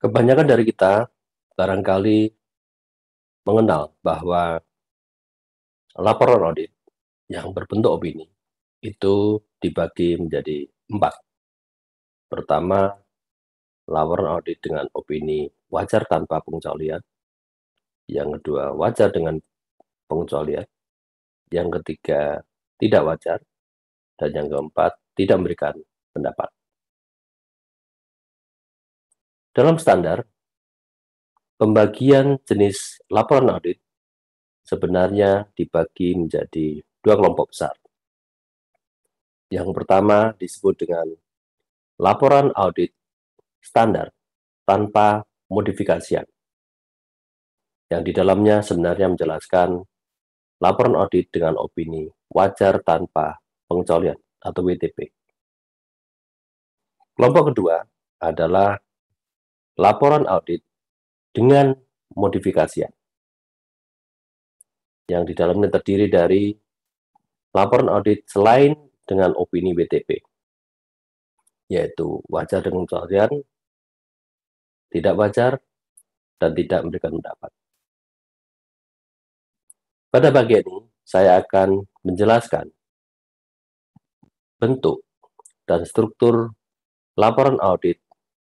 Kebanyakan dari kita barangkali mengenal bahwa laporan audit yang berbentuk opini itu dibagi menjadi 4. Pertama, laporan audit dengan opini wajar tanpa pengecualian. Yang kedua, wajar dengan pengecualian. Yang ketiga, tidak wajar. Dan yang keempat, tidak memberikan pendapat. Dalam standar, pembagian jenis laporan audit sebenarnya dibagi menjadi 2 kelompok besar. Yang pertama disebut dengan laporan audit standar tanpa modifikasian, yang di dalamnya sebenarnya menjelaskan laporan audit dengan opini wajar tanpa pengecualian atau WTP. Kelompok kedua adalah laporan audit dengan modifikasian, yang di dalamnya terdiri dari laporan audit selain dengan opini WTP, yaitu wajar dengan pengecualian, tidak wajar, dan tidak memberikan pendapat. Pada bagian ini, saya akan menjelaskan bentuk dan struktur laporan audit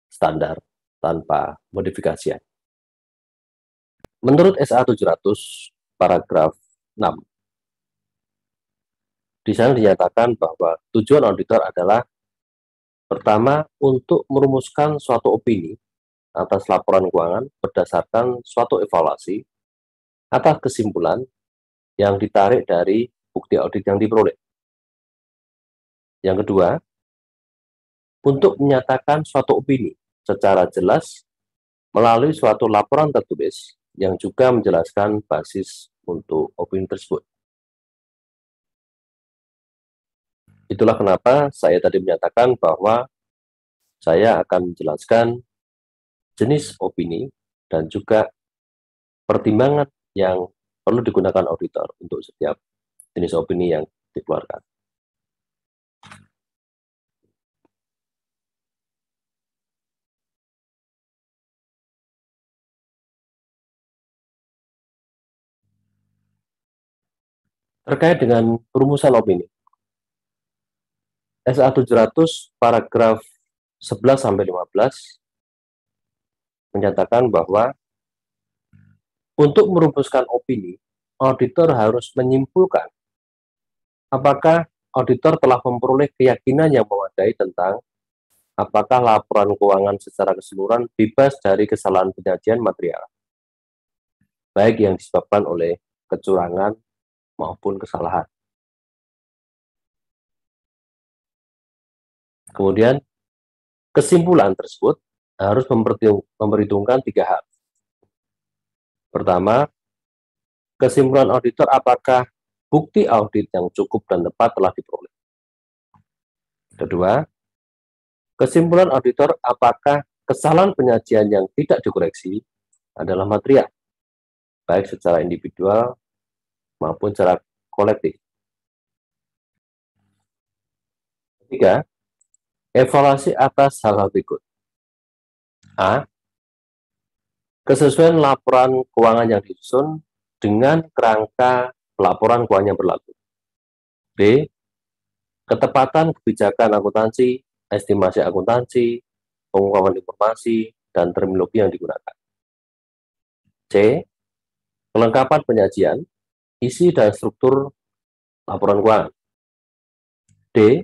standar tanpa modifikasian. Menurut SA 700 paragraf 6, di sana dinyatakan bahwa tujuan auditor adalah pertama, untuk merumuskan suatu opini atas laporan keuangan berdasarkan suatu evaluasi atas kesimpulan yang ditarik dari bukti audit yang diperoleh. Yang kedua, untuk menyatakan suatu opini secara jelas melalui suatu laporan tertulis yang juga menjelaskan basis untuk opini tersebut. Itulah kenapa saya tadi menyatakan bahwa saya akan menjelaskan jenis opini dan juga pertimbangan yang perlu digunakan auditor untuk setiap jenis opini yang dikeluarkan. Terkait dengan perumusan opini, SA 700 paragraf 11-15 menyatakan bahwa untuk merumuskan opini, auditor harus menyimpulkan apakah auditor telah memperoleh keyakinan yang memadai tentang apakah laporan keuangan secara keseluruhan bebas dari kesalahan penyajian material, baik yang disebabkan oleh kecurangan maupun kesalahan. Kemudian, kesimpulan tersebut harus memperhitungkan 3 hal. Pertama, kesimpulan auditor apakah bukti audit yang cukup dan tepat telah diperoleh. Kedua, kesimpulan auditor apakah kesalahan penyajian yang tidak dikoreksi adalah material, baik secara individual maupun secara kolektif. Ketiga, evaluasi atas hal-hal berikut. A. Kesesuaian laporan keuangan yang disusun dengan kerangka pelaporan keuangan yang berlaku. B. Ketepatan kebijakan akuntansi, estimasi akuntansi, pengungkapan informasi, dan terminologi yang digunakan. C. Kelengkapan penyajian, isi dan struktur laporan keuangan. D.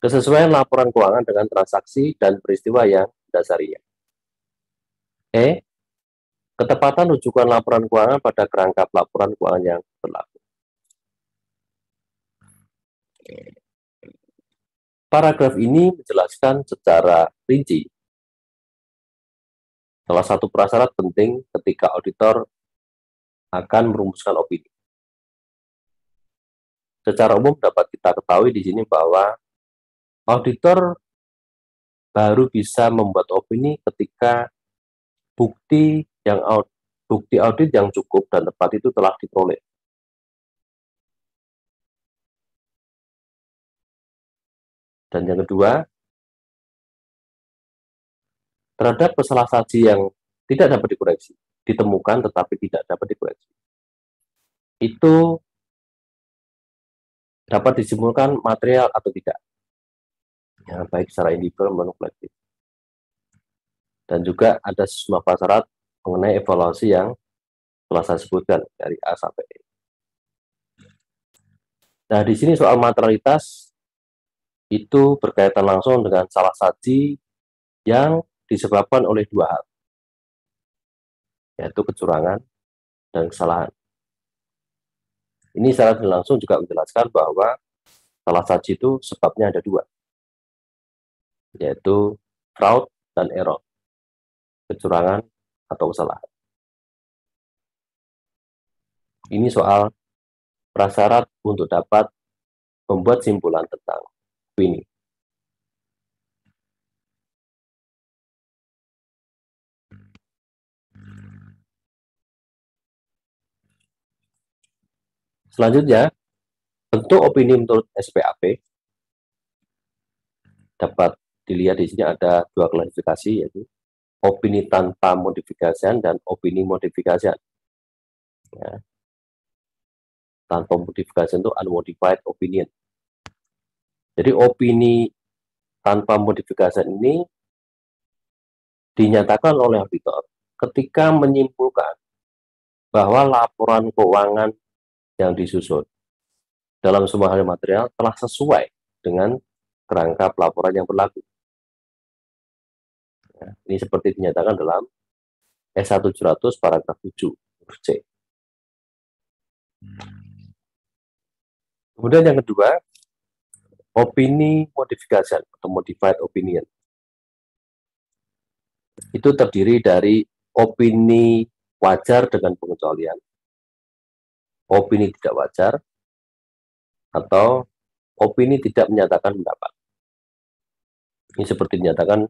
Kesesuaian laporan keuangan dengan transaksi dan peristiwa yang mendasarinya. E. Ketepatan rujukan laporan keuangan pada kerangka pelaporan keuangan yang berlaku. Paragraf ini menjelaskan secara rinci salah satu prasyarat penting ketika auditor akan merumuskan opini. Secara umum dapat kita ketahui di sini bahwa auditor baru bisa membuat opini ketika bukti audit yang cukup dan tepat itu telah diperoleh. Dan yang kedua, terhadap salah saji yang tidak dapat dikoreksi, ditemukan tetapi tidak dapat dikoreksi, itu dapat disimpulkan material atau tidak, ya, baik secara individual maupun kolektif. Dan juga ada sejumlah prasyarat mengenai evaluasi yang telah saya sebutkan dari A sampai E. Nah, di sini soal materialitas itu berkaitan langsung dengan salah saji yang disebabkan oleh dua hal, yaitu kecurangan dan kesalahan. Ini secara langsung juga menjelaskan bahwa salah saji itu sebabnya ada dua, yaitu fraud dan error, kecurangan atau kesalahan. Ini soal prasyarat untuk dapat membuat simpulan tentang opini. Selanjutnya, bentuk opini menurut SPAP dapat dilihat di sini ada dua klasifikasi, yaitu opini tanpa modifikasi dan opini modifikasi. Ya. Tanpa modifikasi itu unmodified opinion. Jadi opini tanpa modifikasi ini dinyatakan oleh auditor ketika menyimpulkan bahwa laporan keuangan yang disusun dalam semua hal material telah sesuai dengan kerangka pelaporan yang berlaku. Ya, ini seperti dinyatakan dalam S1700 paragraf 7 huruf C. Kemudian yang kedua, opini modifikasi atau modified opinion. Itu terdiri dari opini wajar dengan pengecualian, opini tidak wajar, atau opini tidak menyatakan pendapat. Ini seperti dinyatakan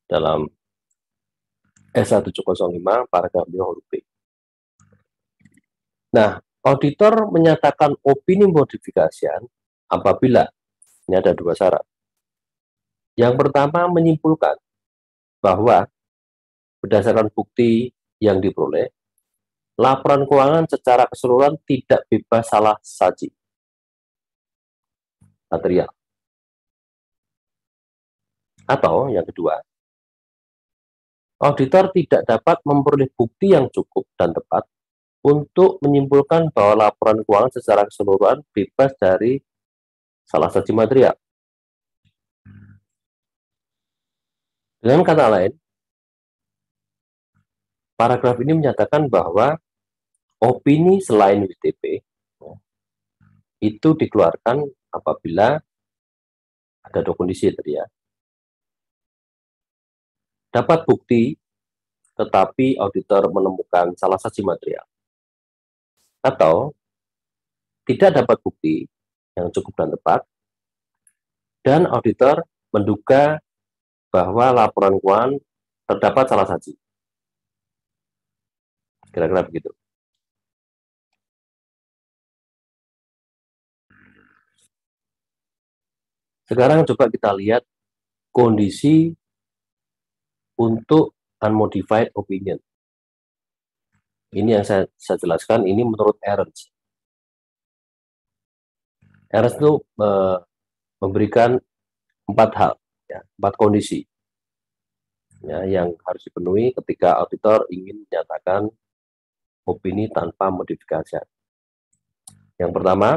dalam S1705 paragraf 5 huruf B. Nah, auditor menyatakan opini modifikasi apabila ini ada dua syarat. Yang pertama, menyimpulkan bahwa berdasarkan bukti yang diperoleh, laporan keuangan secara keseluruhan tidak bebas salah saji material. Atau yang kedua, auditor tidak dapat memperoleh bukti yang cukup dan tepat untuk menyimpulkan bahwa laporan keuangan secara keseluruhan bebas dari salah saji material. Dengan kata lain, paragraf ini menyatakan bahwa opini selain WTP itu dikeluarkan apabila ada dua kondisi tadi ya. Dapat bukti, tetapi auditor menemukan salah saji material. Atau tidak dapat bukti yang cukup dan tepat, dan auditor menduga bahwa laporan keuangan terdapat salah saji. Kira-kira begitu. Sekarang coba kita lihat kondisi untuk unmodified opinion. Ini yang saya jelaskan, ini menurut Ernst. Ernst itu memberikan 4 hal, ya, 4 kondisi ya, yang harus dipenuhi ketika auditor ingin menyatakan opini tanpa modifikasi. Yang pertama,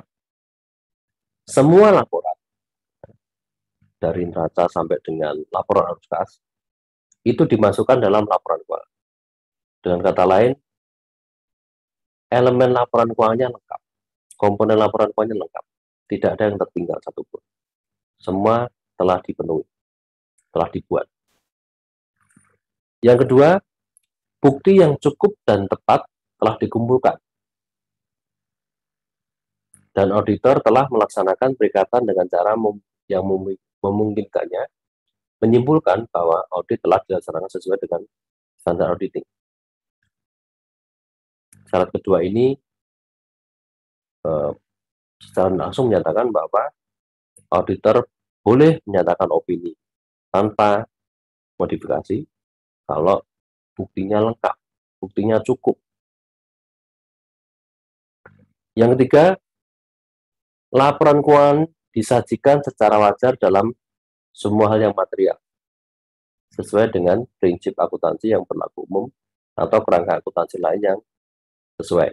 semua laporan dari neraca sampai dengan laporan arus kas itu dimasukkan dalam laporan keuangan. Dengan kata lain, elemen laporan keuangannya lengkap, komponen laporan keuangannya lengkap, tidak ada yang tertinggal satupun. Semua telah dipenuhi, telah dibuat. Yang kedua, bukti yang cukup dan tepat telah dikumpulkan, dan auditor telah melaksanakan perikatan dengan cara yang memungkinkannya menyimpulkan bahwa audit telah dilaksanakan sesuai dengan standar auditing. Syarat kedua ini secara langsung menyatakan bahwa auditor boleh menyatakan opini tanpa modifikasi kalau buktinya lengkap, buktinya cukup. Yang ketiga, laporan keuangan disajikan secara wajar dalam semua hal yang material, sesuai dengan prinsip akuntansi yang berlaku umum atau kerangka akuntansi lain yang sesuai.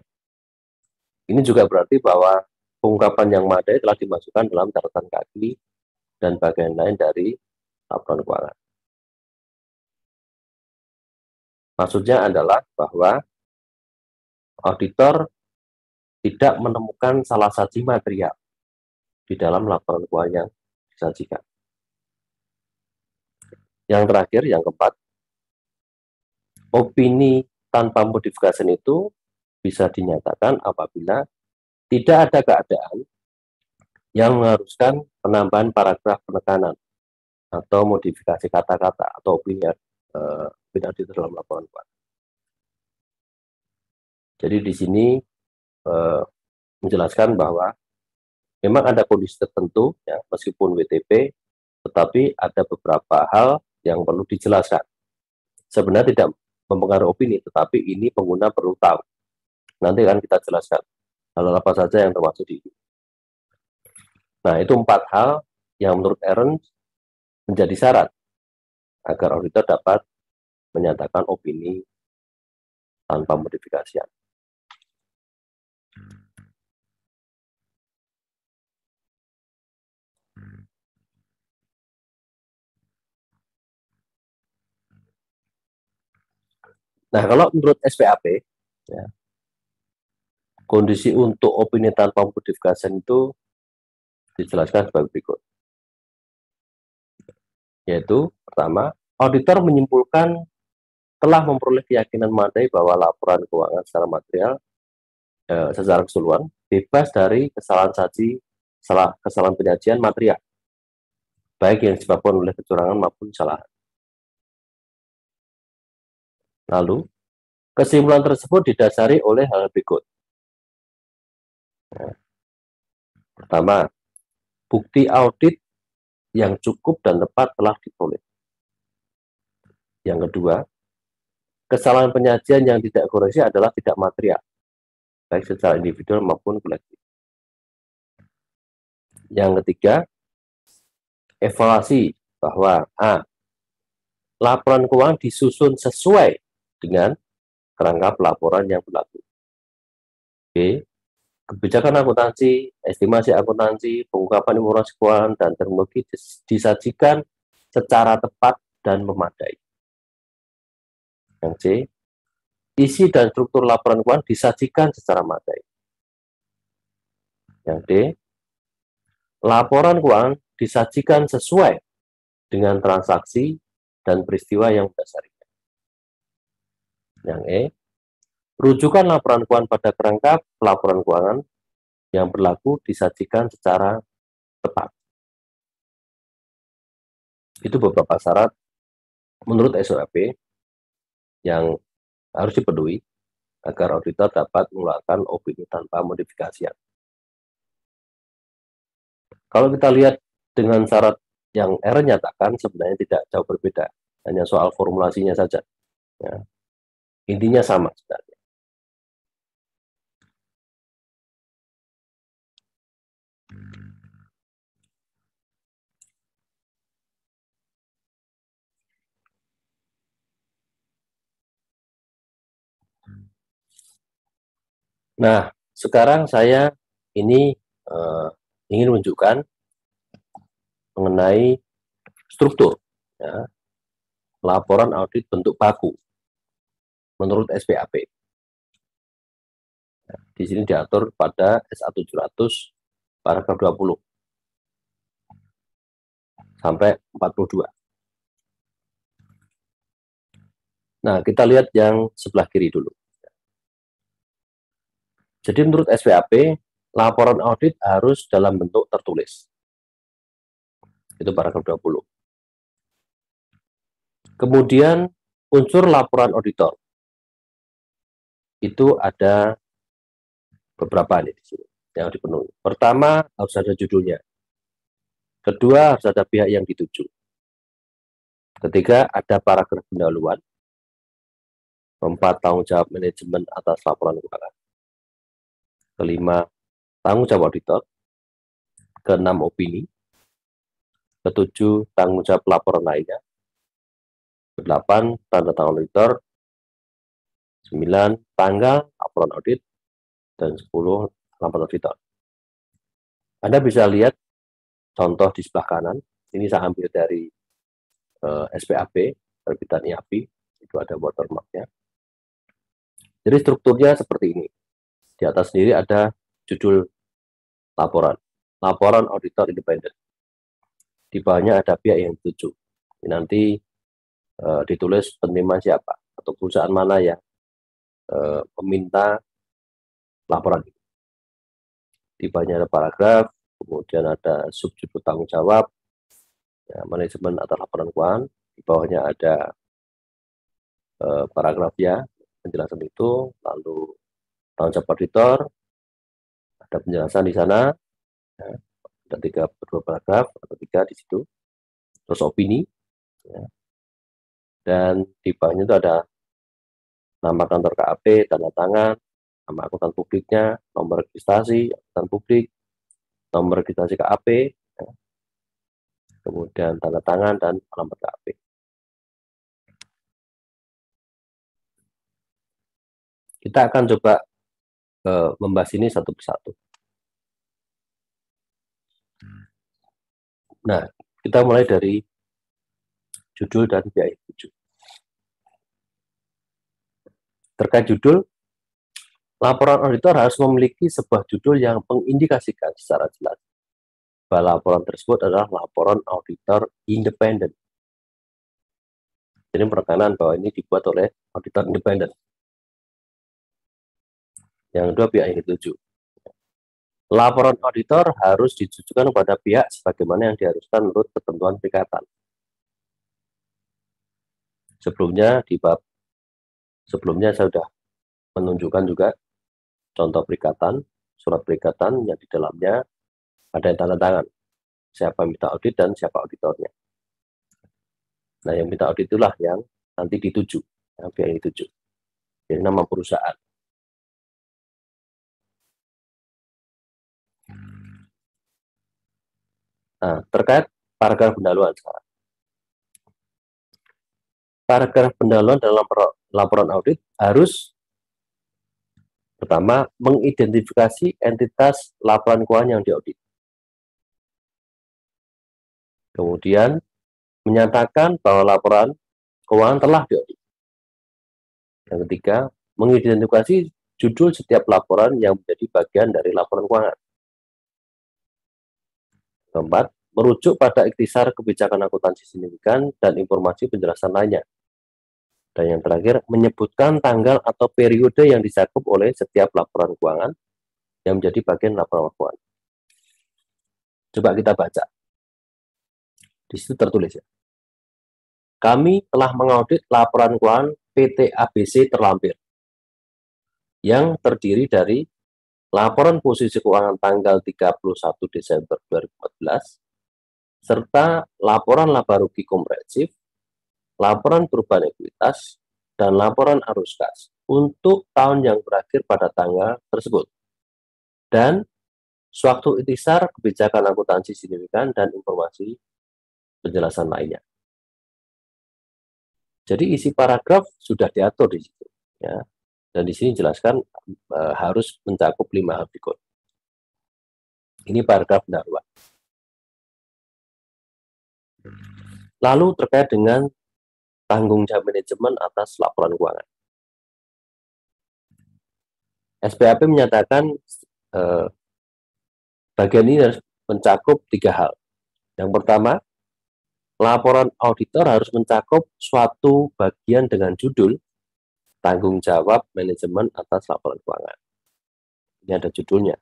Ini juga berarti bahwa pengungkapan yang memadai telah dimasukkan dalam catatan kaki dan bagian lain dari laporan keuangan. Maksudnya adalah bahwa auditor tidak menemukan salah satu material di dalam laporan keuangan yang disajikan. Yang terakhir, yang keempat, opini tanpa modifikasi itu bisa dinyatakan apabila tidak ada keadaan yang mengharuskan penambahan paragraf penekanan atau modifikasi kata-kata atau opini di dalam laporan keuangan. Jadi di sini menjelaskan bahwa memang ada kondisi tertentu, ya, meskipun WTP, tetapi ada beberapa hal yang perlu dijelaskan. Sebenarnya tidak mempengaruhi opini, tetapi ini pengguna perlu tahu. Nanti akan kita jelaskan hal apa saja yang termasuk di ini. Nah, itu 4 hal yang menurut Ernst menjadi syarat agar auditor dapat menyatakan opini tanpa modifikasi. Nah, kalau menurut SPAP, ya, kondisi untuk opini tanpa modifikasi itu dijelaskan sebagai berikut. Yaitu, pertama, auditor menyimpulkan telah memperoleh keyakinan memadai bahwa laporan keuangan secara material secara keseluruhan bebas dari kesalahan kesalahan penyajian material, baik yang disebabkan oleh kecurangan maupun kesalahan. Lalu, kesimpulan tersebut didasari oleh hal berikut. Nah, pertama, bukti audit yang cukup dan tepat telah diperoleh. Yang kedua, kesalahan penyajian yang tidak koreksi adalah tidak material, baik secara individual maupun kolektif. Yang ketiga, evaluasi bahwa laporan keuangan disusun sesuai dengan kerangka pelaporan yang berlaku. B, kebijakan akuntansi, estimasi akuntansi, pengungkapan informasi keuangan, dan teknologi disajikan secara tepat dan memadai. Yang C, isi dan struktur laporan keuangan disajikan secara memadai. Yang D, laporan keuangan disajikan sesuai dengan transaksi dan peristiwa yang mendasarinya. Yang E, rujukan laporan keuangan pada kerangka pelaporan keuangan yang berlaku disajikan secara tepat. Itu beberapa syarat menurut SOP yang harus dipenuhi agar auditor dapat mengeluarkan opini tanpa modifikasi. Kalau kita lihat dengan syarat yang Ernst nyatakan, sebenarnya tidak jauh berbeda, hanya soal formulasinya saja. Ya. Intinya sama sebenarnya. Nah, sekarang saya ini ingin menunjukkan mengenai struktur, ya, laporan audit bentuk baku menurut SPAP. Ya, di sini diatur pada SA 700 paragraf 20 sampai 42. Nah, kita lihat yang sebelah kiri dulu. Jadi menurut SPAP, laporan audit harus dalam bentuk tertulis. Itu paragraf 20. Kemudian unsur laporan auditor. Itu ada beberapa nih di sini yang dipenuhi. Pertama, harus ada judulnya. Kedua, harus ada pihak yang dituju. Ketiga, ada paragraf pendahuluan. Keempat, tanggung jawab manajemen atas laporan keuangan. Kelima, tanggung jawab auditor. Keenam, opini. Ketujuh, tanggung jawab laporan lainnya. Kedelapan, tanda tangan auditor. 9, tanggal laporan audit. Dan 10, laporan auditor. Anda bisa lihat contoh di sebelah kanan. Ini saya ambil dari SPAP, terbitan IAPI. Itu ada watermarknya. Jadi strukturnya seperti ini. Di atas sendiri ada judul laporan. Laporan auditor independen. Di bawahnya ada pihak yang dituju. Ini nanti ditulis penerima siapa atau perusahaan mana yang meminta laporan. Di bawahnya ada paragraf, kemudian ada subjudul tanggung jawab, ya, manajemen atas laporan keuangan. Di bawahnya ada paragrafnya, penjelasan itu, lalu tanggung jawab auditor, ada penjelasan di sana, ya, ada 2 paragraf atau 3 di situ, terus opini, ya. Dan di bawahnya itu ada nama kantor KAP, tanda tangan, nama akuntan publiknya, nomor registrasi akuntan publik, nomor registrasi KAP, ya. Kemudian tanda tangan dan alamat KAP. Kita akan coba membahas ini satu persatu. Nah, kita mulai dari judul dan biaya tujuh. Terkait judul, laporan auditor harus memiliki sebuah judul yang mengindikasikan secara jelas bahwa laporan tersebut adalah laporan auditor independen. Jadi penekanan bahwa ini dibuat oleh auditor independen. Yang kedua, pihak yang dituju. Laporan auditor harus ditujukan kepada pihak sebagaimana yang diharuskan menurut ketentuan perikatan. Sebelumnya, di bab sebelumnya saya sudah menunjukkan juga contoh perikatan, surat perikatan yang di dalamnya ada yang tanda tangan, siapa minta audit dan siapa auditornya. Nah, yang minta audit itulah yang nanti dituju, yang pihak yang dituju. Jadi nama perusahaan. Nah, terkait paragraf pendahuluan sekarang. Paragraf pendahuluan dalam laporan audit harus pertama mengidentifikasi entitas laporan keuangan yang diaudit. Kemudian menyatakan bahwa laporan keuangan telah diaudit. Yang ketiga, mengidentifikasi judul setiap laporan yang menjadi bagian dari laporan keuangan. Keempat, merujuk pada ikhtisar kebijakan akuntansi signifikan dan informasi penjelasan lainnya. Dan yang terakhir, menyebutkan tanggal atau periode yang dicakup oleh setiap laporan keuangan yang menjadi bagian laporan keuangan. Coba kita baca. Di situ tertulis ya. Kami telah mengaudit laporan keuangan PT ABC terlampir yang terdiri dari laporan posisi keuangan tanggal 31 Desember 2014 serta laporan laba rugi komprehensif, laporan perubahan ekuitas, dan laporan arus kas untuk tahun yang berakhir pada tanggal tersebut. Dan suatu ikhtisar kebijakan akuntansi signifikan dan informasi penjelasan lainnya. Jadi isi paragraf sudah diatur di situ, ya. Dan di sini jelaskan harus mencakup 5 hal berikut. Ini paragraf pendahuluan. Lalu terkait dengan tanggung jawab manajemen atas laporan keuangan. SPAP menyatakan bagian ini harus mencakup 3 hal. Yang pertama, laporan auditor harus mencakup suatu bagian dengan judul tanggung jawab manajemen atas laporan keuangan. Ini ada judulnya.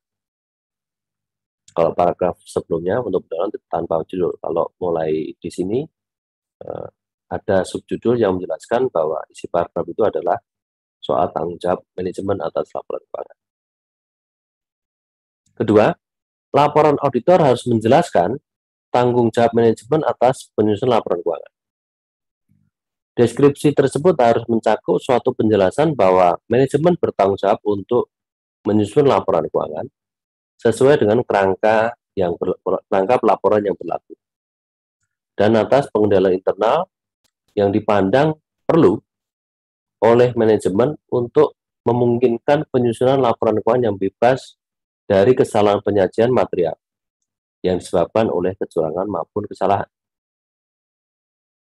Kalau paragraf sebelumnya untuk pendahuluan tanpa judul. Kalau mulai di sini ada subjudul yang menjelaskan bahwa isi paragraf itu adalah soal tanggung jawab manajemen atas laporan keuangan. Kedua, laporan auditor harus menjelaskan tanggung jawab manajemen atas penyusunan laporan keuangan. Deskripsi tersebut harus mencakup suatu penjelasan bahwa manajemen bertanggung jawab untuk menyusun laporan keuangan sesuai dengan kerangka pelaporan yang berlaku. Dan atas pengendalian internal yang dipandang perlu oleh manajemen untuk memungkinkan penyusunan laporan keuangan yang bebas dari kesalahan penyajian material yang disebabkan oleh kecurangan maupun kesalahan.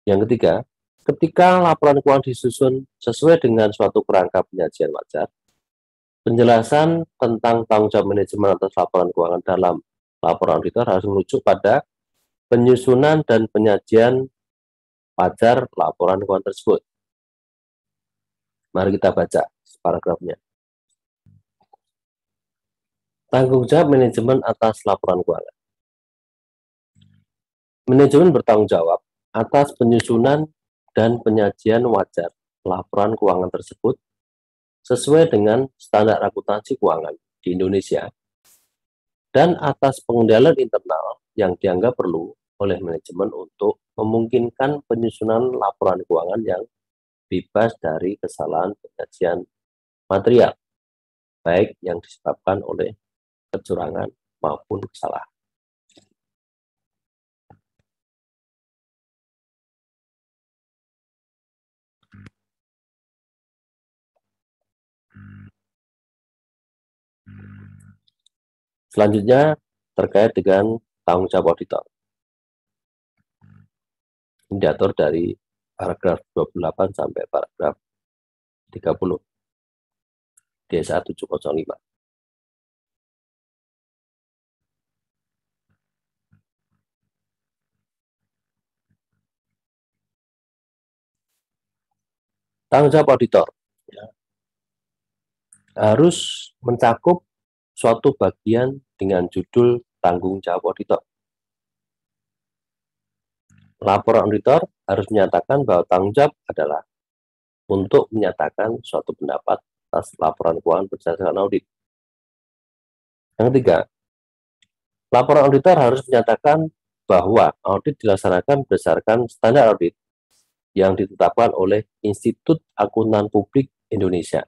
Yang ketiga, ketika laporan keuangan disusun sesuai dengan suatu kerangka penyajian wajar, penjelasan tentang tanggung jawab manajemen atas laporan keuangan dalam laporan auditor harus merujuk pada penyusunan dan penyajian wajar laporan keuangan tersebut. Mari kita baca paragrafnya. Tanggung jawab manajemen atas laporan keuangan. Manajemen bertanggung jawab atas penyusunan dan penyajian wajar laporan keuangan tersebut sesuai dengan standar akuntansi keuangan di Indonesia dan atas pengendalian internal yang dianggap perlu oleh manajemen untuk memungkinkan penyusunan laporan keuangan yang bebas dari kesalahan penyajian material, baik yang disebabkan oleh kecurangan maupun kesalahan. Selanjutnya terkait dengan tanggung jawab auditor. Ini diatur dari paragraf 28 sampai paragraf 30 DSA 705. Tanggung jawab auditor harus mencakup suatu bagian dengan judul tanggung jawab auditor. Laporan auditor harus menyatakan bahwa tanggung jawab adalah untuk menyatakan suatu pendapat atas laporan keuangan berdasarkan audit. Yang ketiga, laporan auditor harus menyatakan bahwa audit dilaksanakan berdasarkan standar audit yang ditetapkan oleh Institut Akuntan Publik Indonesia,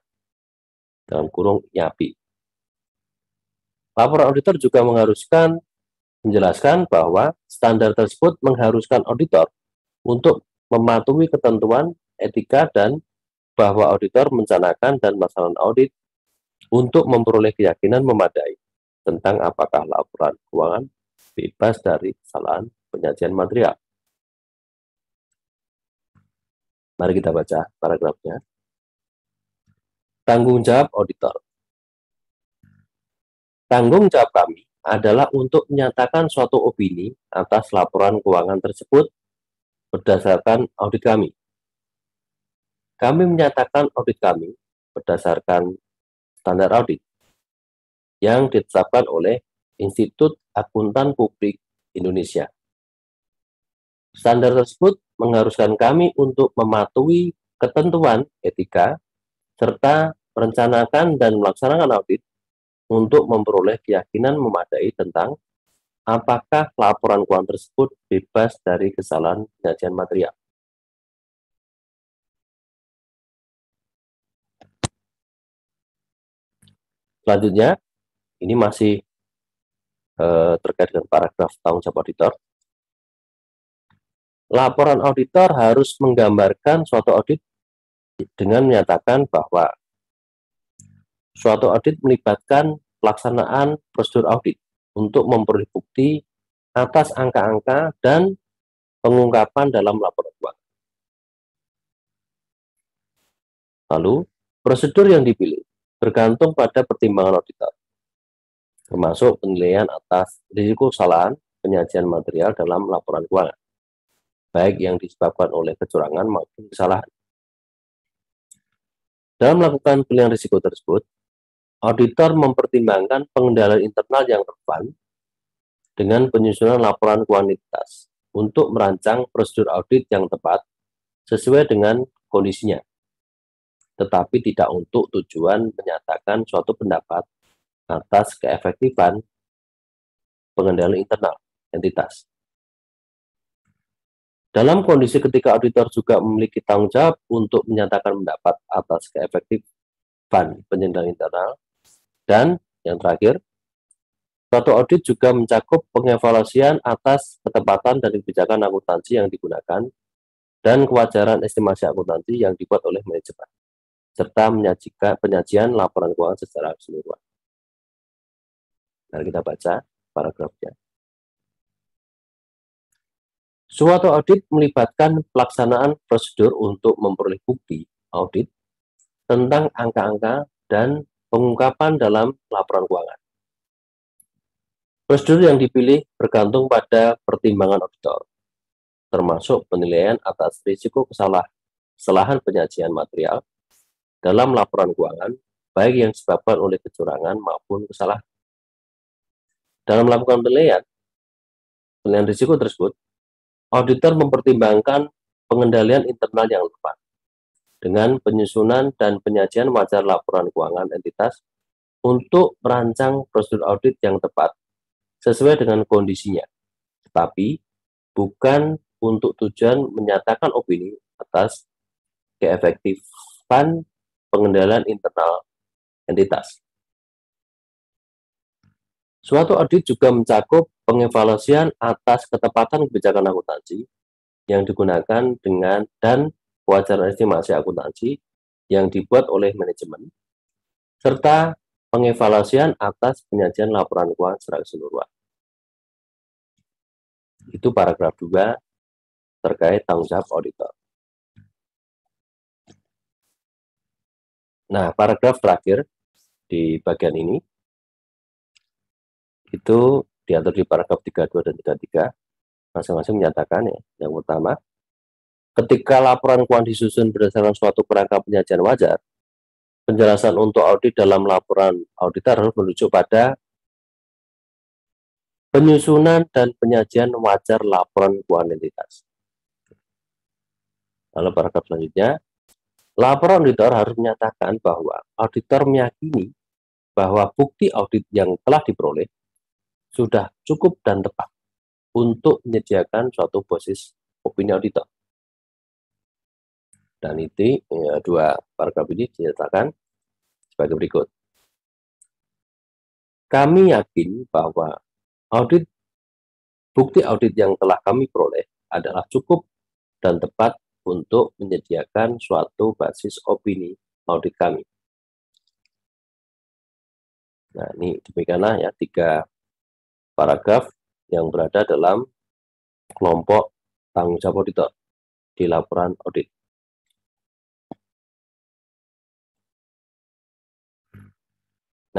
dalam kurung IAPI. Laporan auditor juga mengharuskan menjelaskan bahwa standar tersebut mengharuskan auditor untuk mematuhi ketentuan etika dan bahwa auditor mencanangkan dan melaksanakan audit untuk memperoleh keyakinan memadai tentang apakah laporan keuangan bebas dari kesalahan penyajian material. Mari kita baca paragrafnya. Tanggung jawab auditor. Tanggung jawab kami adalah untuk menyatakan suatu opini atas laporan keuangan tersebut berdasarkan audit kami. Kami menyatakan audit kami berdasarkan standar audit yang ditetapkan oleh Institut Akuntan Publik Indonesia. Standar tersebut mengharuskan kami untuk mematuhi ketentuan etika serta merencanakan dan melaksanakan audit untuk memperoleh keyakinan memadai tentang apakah laporan keuangan tersebut bebas dari kesalahan penyajian material. Selanjutnya, ini masih terkait dengan paragraf tanggung jawab auditor. Laporan auditor harus menggambarkan suatu audit dengan menyatakan bahwa suatu audit melibatkan pelaksanaan prosedur audit untuk memperoleh bukti atas angka-angka dan pengungkapan dalam laporan keuangan. Lalu, prosedur yang dipilih bergantung pada pertimbangan auditor, termasuk penilaian atas risiko kesalahan penyajian material dalam laporan keuangan, baik yang disebabkan oleh kecurangan maupun kesalahan. Dalam melakukan penilaian risiko tersebut, auditor mempertimbangkan pengendalian internal yang relevan dengan penyusunan laporan kuantitas untuk merancang prosedur audit yang tepat sesuai dengan kondisinya, tetapi tidak untuk tujuan menyatakan suatu pendapat atas keefektifan pengendalian internal entitas. Dalam kondisi ketika auditor juga memiliki tanggung jawab untuk menyatakan pendapat atas keefektifan pengendalian internal, dan yang terakhir, suatu audit juga mencakup pengevaluasian atas ketepatan dan kebijakan akuntansi yang digunakan dan kewajaran estimasi akuntansi yang dibuat oleh manajemen, serta penyajian laporan keuangan secara keseluruhan. Mari kita baca paragrafnya. Suatu audit melibatkan pelaksanaan prosedur untuk memperoleh bukti audit tentang angka-angka dan pengungkapan dalam laporan keuangan. Prosedur yang dipilih bergantung pada pertimbangan auditor, termasuk penilaian atas risiko kesalahan penyajian material dalam laporan keuangan, baik yang disebabkan oleh kecurangan maupun kesalahan. Dalam melakukan penilaian risiko tersebut, auditor mempertimbangkan pengendalian internal yang tepat dengan penyusunan dan penyajian wajar laporan keuangan entitas untuk merancang prosedur audit yang tepat sesuai dengan kondisinya, tetapi bukan untuk tujuan menyatakan opini atas keefektifan pengendalian internal entitas. Suatu audit juga mencakup pengevaluasian atas ketepatan kebijakan akuntansi yang digunakan dan kewajaran estimasi akuntansi yang dibuat oleh manajemen, serta pengevaluasian atas penyajian laporan keuangan secara keseluruhan. Itu paragraf 2 terkait tanggung jawab auditor. Nah, paragraf terakhir di bagian ini itu diatur di paragraf 32 dan 33, masing-masing menyatakan ya, yang pertama, ketika laporan keuangan disusun berdasarkan suatu kerangka penyajian wajar, penjelasan untuk audit dalam laporan auditor harus merujuk pada penyusunan dan penyajian wajar laporan keuangan entitas. Lalu paragraf selanjutnya, laporan auditor harus menyatakan bahwa auditor meyakini bahwa bukti audit yang telah diperoleh sudah cukup dan tepat untuk menyediakan suatu basis opini auditor. Dan itu dua paragraf ini dinyatakan sebagai berikut. Kami yakin bahwa bukti audit yang telah kami peroleh adalah cukup dan tepat untuk menyediakan suatu basis opini audit kami. Nah, ini demikianlah ya 3 paragraf yang berada dalam kelompok tanggung jawab auditor di laporan audit.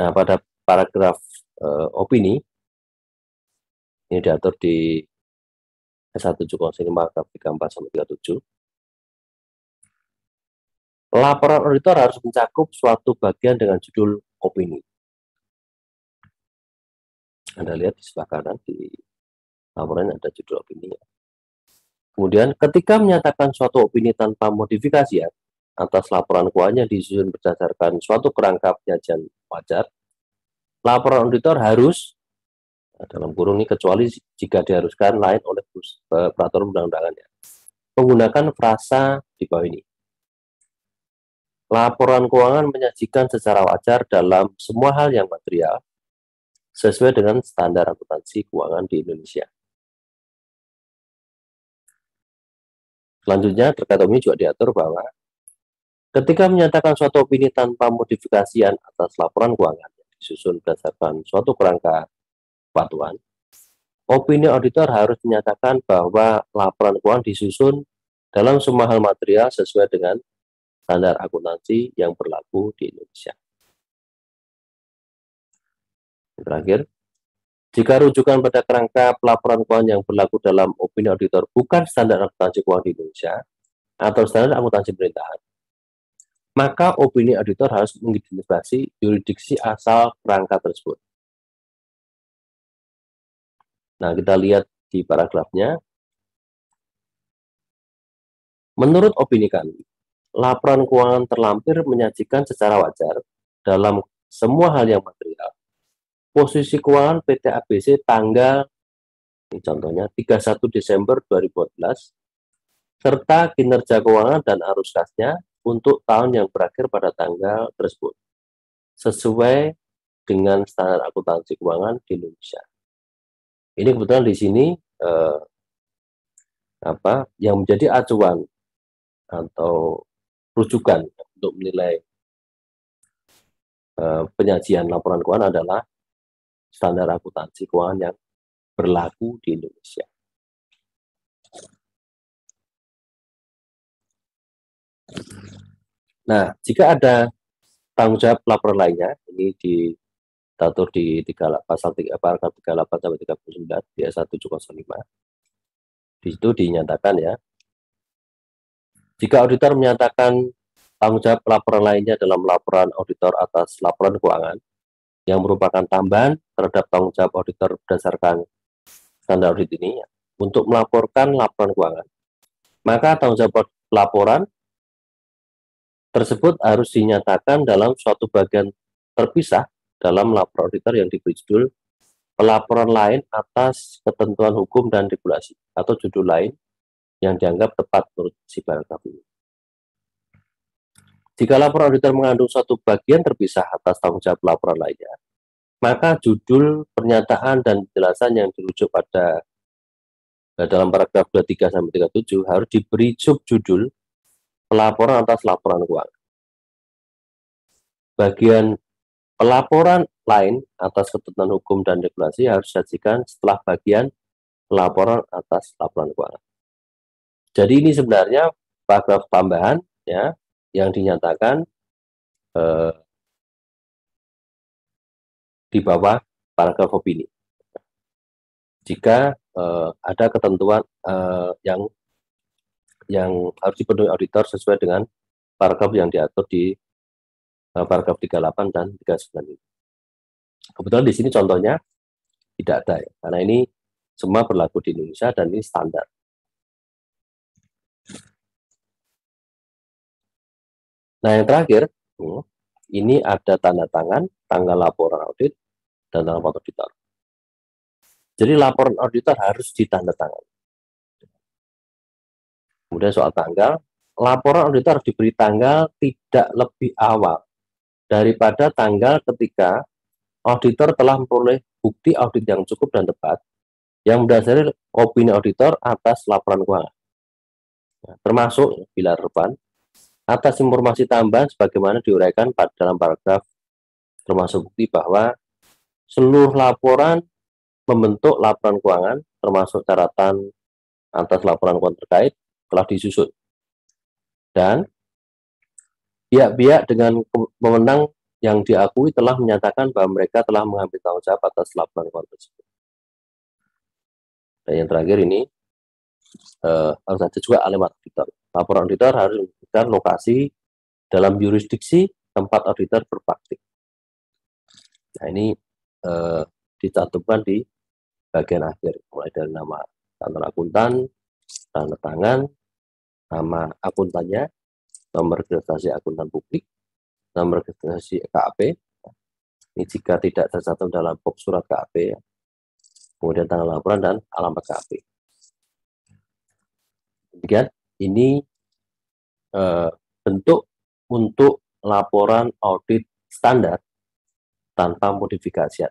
Nah, pada paragraf opini ini diatur di S170 paragraf 34 sampai 37. Laporan auditor harus mencakup suatu bagian dengan judul opini. Anda lihat di sebelah kanan di laporan ada judul opini. Kemudian ketika menyatakan suatu opini tanpa modifikasi atas laporan keuangan yang disusun berdasarkan suatu kerangka penyajian wajar, laporan auditor harus, dalam kurung ini kecuali jika diharuskan lain oleh peraturan undang-undangannya, menggunakan frasa di bawah ini. Laporan keuangan menyajikan secara wajar dalam semua hal yang material sesuai dengan standar akuntansi keuangan di Indonesia. Selanjutnya, terkait opini juga diatur bahwa ketika menyatakan suatu opini tanpa modifikasi atas laporan keuangan yang disusun berdasarkan suatu kerangka kepatuhan, opini auditor harus menyatakan bahwa laporan keuangan disusun dalam semua hal material sesuai dengan standar akuntansi yang berlaku di Indonesia. Terakhir, jika rujukan pada kerangka pelaporan keuangan yang berlaku dalam opini auditor bukan standar akuntansi keuangan di Indonesia atau standar akuntansi pemerintahan, maka opini auditor harus mengidentifikasi yurisdiksi asal kerangka tersebut. Nah, kita lihat di paragrafnya. Menurut opini kami, laporan keuangan terlampir menyajikan secara wajar dalam semua hal yang material. Posisi keuangan PT ABC tanggal, ini contohnya 31 Desember 2014 serta kinerja keuangan dan arus kasnya untuk tahun yang berakhir pada tanggal tersebut, sesuai dengan standar akuntansi keuangan di Indonesia. Ini kebetulan di sini yang menjadi acuan atau rujukan untuk menilai penyajian laporan keuangan adalah standar akuntansi keuangan yang berlaku di Indonesia. Nah, jika ada tanggung jawab laporan lainnya, ini diatur di pasal 3, paragraf 38 sampai 39 di S1 705. Di situ dinyatakan ya, jika auditor menyatakan tanggung jawab laporan lainnya dalam laporan auditor atas laporan keuangan yang merupakan tambahan terhadap tanggung jawab auditor berdasarkan standar audit ini untuk melaporkan laporan keuangan, maka tanggung jawab laporan tersebut harus dinyatakan dalam suatu bagian terpisah dalam laporan auditor yang diberi judul pelaporan lain atas ketentuan hukum dan regulasi atau judul lain yang dianggap tepat menurut si paragraf ini. Jika laporan auditor mengandung suatu bagian terpisah atas tanggung jawab laporan lainnya, maka judul pernyataan dan penjelasan yang dirujuk pada dalam paragraf 23 sampai 37 harus diberi subjudul pelaporan atas laporan keuangan. Bagian pelaporan lain atas ketentuan hukum dan regulasi harus disajikan setelah bagian pelaporan atas laporan keuangan. Jadi ini sebenarnya paragraf tambahan ya yang dinyatakan di bawah paragraf opini. Jika ada ketentuan yang harus dipenuhi auditor sesuai dengan paragraf yang diatur di paragraf 38 dan 39 ini. Kebetulan di sini contohnya tidak ada ya, karena ini semua berlaku di Indonesia dan ini standar. Nah, yang terakhir, ini ada tanda tangan, tanggal laporan audit, dan tanggal auditor. Jadi laporan auditor harus ditandatangani. Kemudian soal tanggal, laporan auditor harus diberi tanggal tidak lebih awal daripada tanggal ketika auditor telah memperoleh bukti audit yang cukup dan tepat yang mendasari opini auditor atas laporan keuangan. Nah, termasuk bila relevan atas informasi tambahan sebagaimana diuraikan dalam paragraf termasuk bukti bahwa seluruh laporan membentuk laporan keuangan termasuk catatan atas laporan keuangan terkait telah disusun dan pihak-pihak dengan wewenang yang diakui telah menyatakan bahwa mereka telah mengambil tanggung jawab atas laporan keuangan tersebut. Dan yang terakhir ini harus ada juga alamat auditor. Laporan auditor harus menunjukkan lokasi dalam jurisdiksi tempat auditor berpraktik. Nah, ini dicantumkan di bagian akhir, mulai dari nama kantor akuntan, tanda tangan, nama akuntannya, nomor registrasi akuntan publik, nomor registrasi KAP. Ini jika tidak tercantum dalam box surat KAP, ya. Kemudian tanggal laporan dan alamat KAP. Demikian, ini bentuk untuk laporan audit standar tanpa modifikasi.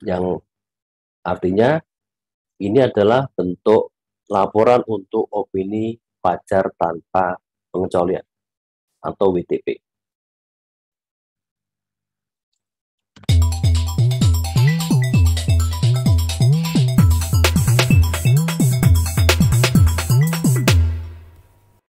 Yang artinya ini adalah bentuk laporan untuk opini wajar tanpa pengecualian atau WTP.